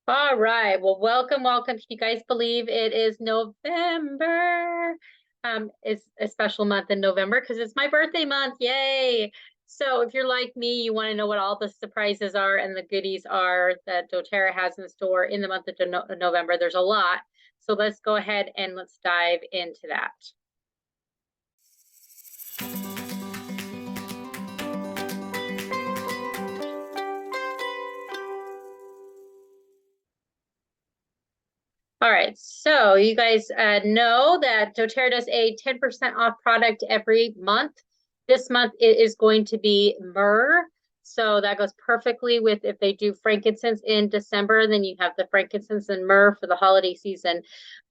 All right. Well, welcome, welcome. Can you guys believe it is November? It's a special month in November because it's my birthday month. Yay. So if you're like me, you want to know what all the surprises are and the goodies are that doTERRA has in store in the month of November. There's a lot. So let's go ahead and let's dive into that. All right, so you guys know that doTERRA does a 10% off product every month. This month it is going to be myrrh. So that goes perfectly with if they do frankincense in December, then you have the frankincense and myrrh for the holiday season.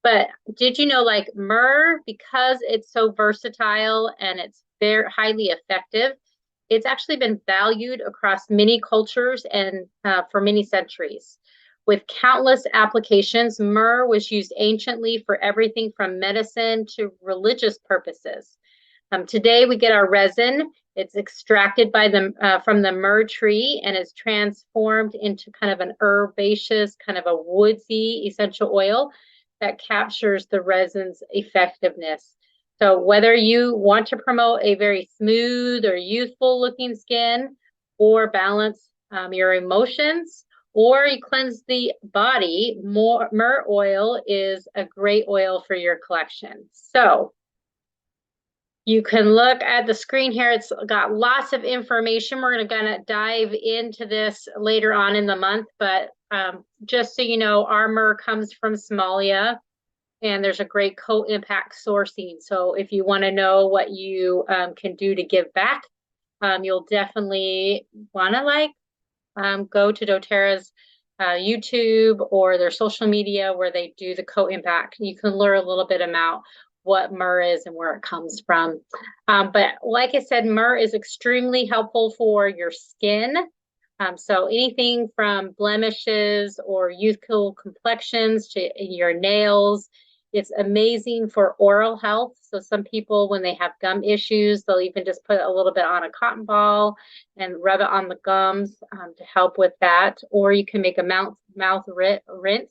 But did you know, like myrrh, because it's so versatile and it's very highly effective, it's actually been valued across many cultures and for many centuries. With countless applications, myrrh was used anciently for everything from medicine to religious purposes. Today, we get our resin. It's extracted from the myrrh tree and is transformed into kind of an herbaceous, kind of a woodsy essential oil that captures the resin's effectiveness. So whether you want to promote a very smooth or youthful looking skin or balance your emotions, or you cleanse the body, myrrh oil is a great oil for your collection. So you can look at the screen here. It's got lots of information. We're going to dive into this later on in the month, but just so you know, our myrrh comes from Somalia, and there's a great co-impact sourcing. So if you want to know what you can do to give back, you'll definitely want to go to doTERRA's YouTube or their social media where they do the co-impact. You can learn a little bit about what myrrh is and where it comes from. But like I said, myrrh is extremely helpful for your skin. So anything from blemishes or youthful complexions to your nails. It's amazing for oral health. So some people, when they have gum issues, they'll even just put a little bit on a cotton ball and rub it on the gums to help with that. Or you can make a mouth rinse.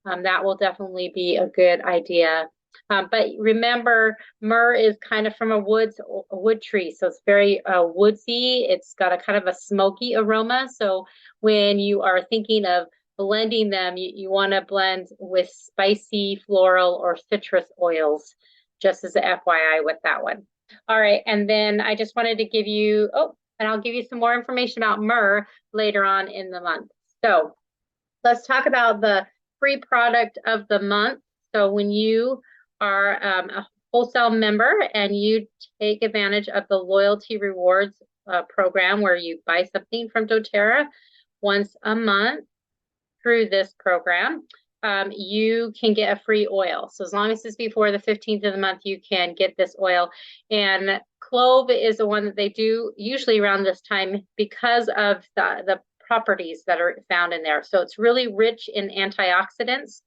That will definitely be a good idea. But remember, myrrh is kind of from a wood tree, so it's very woodsy. It's got a kind of a smoky aroma. So when you are thinking of blending them, you want to blend with spicy, floral, or citrus oils, just as a FYI with that one. All right, and then I just wanted to give you, and I'll give you some more information about myrrh later on in the month. So let's talk about the free product of the month. So when you are a wholesale member and you take advantage of the loyalty rewards program where you buy something from doTERRA once a month through this program, you can get a free oil. So as long as it's before the 15th of the month, you can get this oil. And clove is the one that they do usually around this time because of the properties that are found in there. So it's really rich in antioxidants.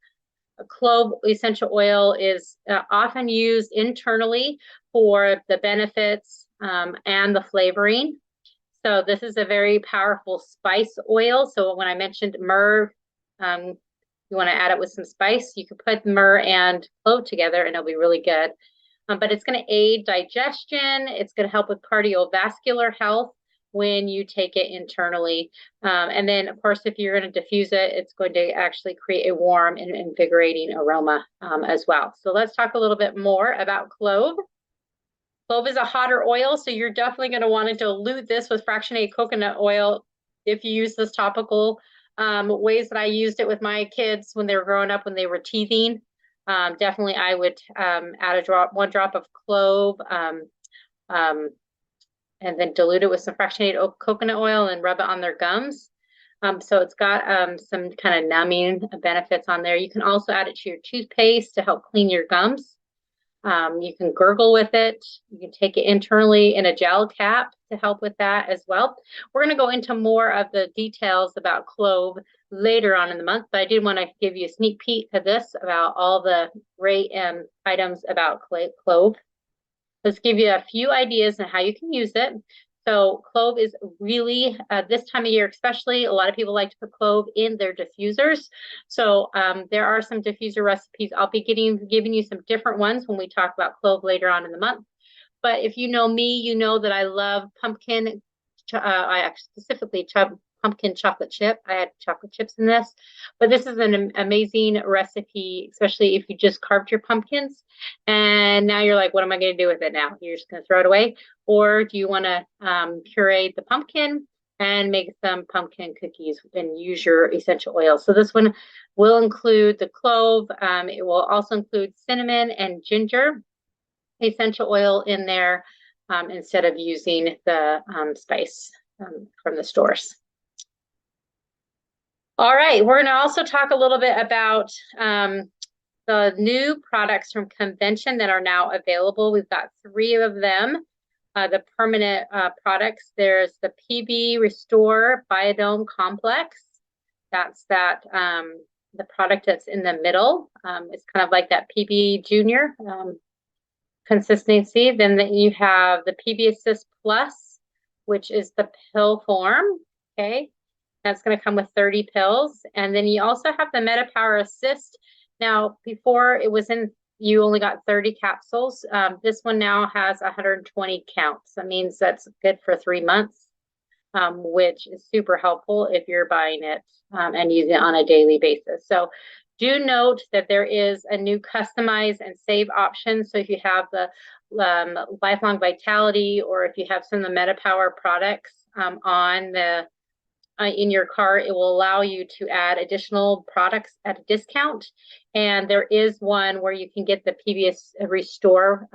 Clove essential oil is often used internally for the benefits and the flavoring. So this is a very powerful spice oil. So when I mentioned myrrh, you want to add it with some spice, you can put myrrh and clove together and it'll be really good. But it's going to aid digestion. It's going to help with cardiovascular health when you take it internally. And then, of course, if you're going to diffuse it, it's going to actually create a warm and invigorating aroma as well. So let's talk a little bit more about clove. Clove is a hotter oil, so you're definitely going to want to dilute this with fractionated coconut oil if you use this topical. Ways that I used it with my kids when they were growing up, when they were teething. Definitely, I would add one drop of clove, and then dilute it with some fractionated coconut oil and rub it on their gums. So it's got some kind of numbing benefits on there. You can also add it to your toothpaste to help clean your gums. You can gurgle with it. You can take it internally in a gel cap to help with that as well. We're going to go into more of the details about clove later on in the month, but I did want to give you a sneak peek of this about all the great items about clove. Let's give you a few ideas on how you can use it. So clove is really, this time of year especially, a lot of people like to put clove in their diffusers. So there are some diffuser recipes. I'll be giving you some different ones when we talk about clove later on in the month. But if you know me, you know that I love pumpkin. I actually specifically pumpkin chocolate chip. I had chocolate chips in this, but this is an amazing recipe, especially if you just carved your pumpkins and now you're like, what am I going to do with it now? You're just going to throw it away, or do you want to puree the pumpkin and make some pumpkin cookies and use your essential oil? So this one will include the clove. It will also include cinnamon and ginger essential oil in there instead of using the spice from the stores. All right, we're going to also talk a little bit about the new products from Convention that are now available. We've got 3 of them. The permanent products. There's the PB Restore Biodome Complex. That's the product that's in the middle. It's kind of like that PB Junior consistency. Then you have the PB Assist Plus, which is the pill form. Okay, that's going to come with 30 pills. And then you also have the MetaPower Assist. Now, before it was in, you only got 30 capsules. This one now has 120 counts. That means that's good for 3 months, which is super helpful if you're buying it and using it on a daily basis. So do note that there is a new customize and save option. So if you have the Lifelong Vitality, or if you have some of the MetaPower products on the in your cart, it will allow you to add additional products at a discount. And there is one where you can get the PB Restore.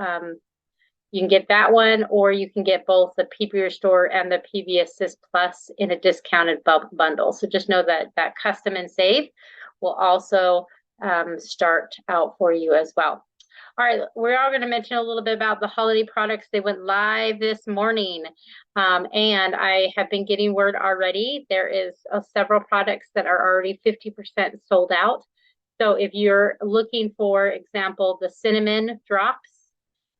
You can get that one, or you can get both the PB Restore and the PB Assist Plus in a discounted bundle. So just know that that custom and save will also start out for you as well. All right, we are going to mention a little bit about the holiday products. They went live this morning, and I have been getting word already. There is several products that are already 50% sold out. So if you're looking for example, the cinnamon drops,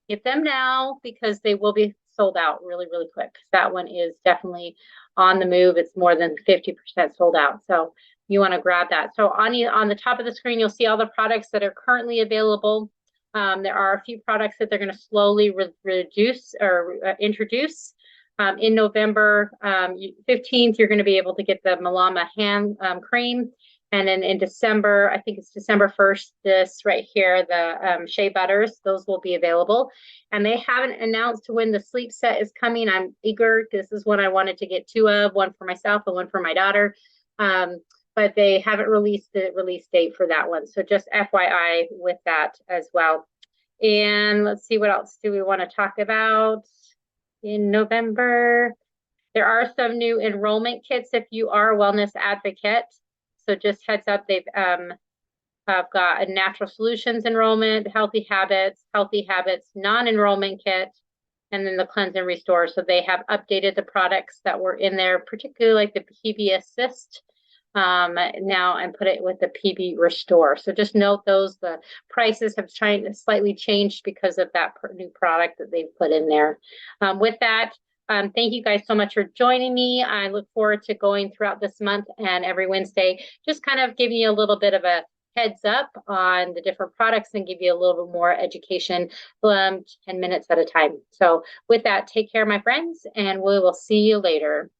get them now because they will be sold out really, really quick. That one is definitely on the move. It's more than 50% sold out. So you want to grab that. So on the top of the screen, you'll see all the products that are currently available. There are a few products that they're going to slowly reduce or introduce. In November 15th, you're going to be able to get the Malama hand cream. And then in December, I think it's December 1st, this right here, the Shea Butters, those will be available. And they haven't announced when the sleep set is coming. I'm eager. This is one I wanted to get 2 of, one for myself and one for my daughter. But they haven't released the release date for that one. So just FYI with that as well. And let's see, what else do we want to talk about in November? There are some new enrollment kits if you are a wellness advocate. So just heads up, they've have got a natural solutions enrollment, healthy habits, non-enrollment kit, and then the cleanse and restore. So they have updated the products that were in there, particularly like the PB Assist now, and put it with the PB Restore. So just note those, the prices have slightly changed because of that new product that they've put in there. With that, thank you guys so much for joining me. I look forward to going throughout this month and every Wednesday, just kind of giving you a little bit of a heads up on the different products and give you a little bit more education, 10 minutes at a time. So with that, take care, my friends, and we will see you later.